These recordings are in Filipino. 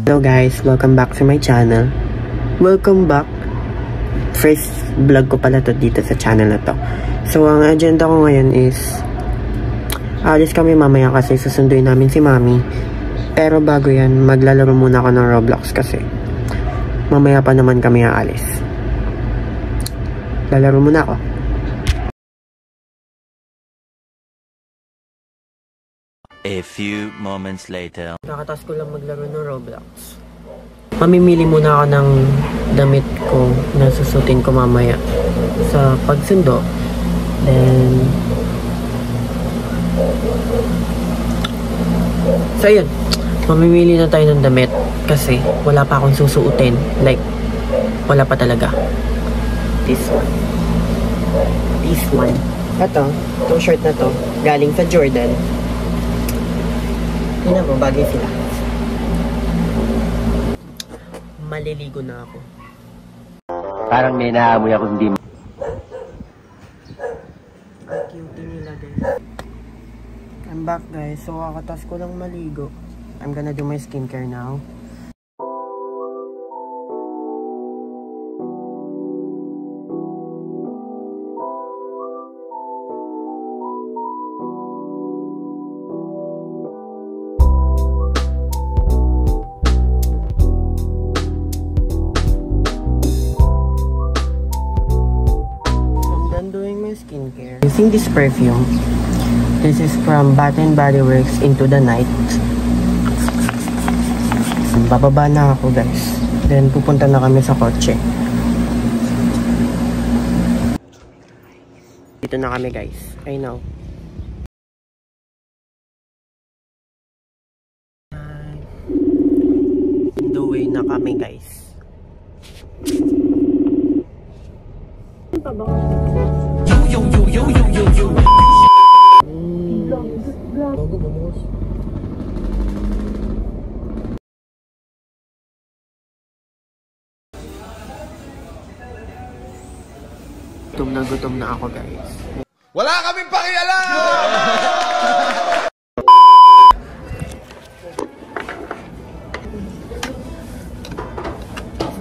Hello guys, welcome back to my channel. Welcome back. First vlog ko pala to dito sa channel na to. So ang agenda ko ngayon is alis kami mamaya kasi susunduin namin si Mami. Pero bago yan, maglalaro muna ako ng Roblox kasi mamaya pa naman kami aalis. Lalaro muna ako. A few moments later. Nakataas ko lang maglaro ng Roblox. Mamimili muna ako ng damit ko na susutin ko mamaya sa pagsundo. Then so yun, mamimili na tayo ng damit kasi wala pa akong susuotin. Like, wala pa talaga. This one. This one. Itong shirt na to, galing sa Jordan. Tingnan mo, bagay sila. Maliligo na ako. Parang may naamoy ako hindi. Ang cute nila guys. I'm back guys. So kakatas ko lang maligo. I'm gonna do my skincare now. Skincare. Using this perfume. This is from Bath & Body Works Into the Night. Bababa na ako guys. Then pupunta na kami sa kotse. Dito na kami guys. I know. In the way na kami guys. Yo. Gutom na ako guys. Wala kaming pakialam!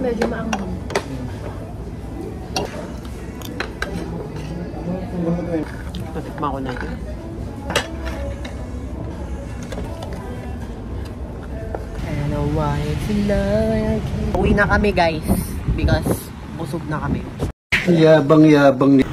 Medyo maanghang. Natikma ko na ito. Uwi na kami guys because busog na kami. Yabang ni.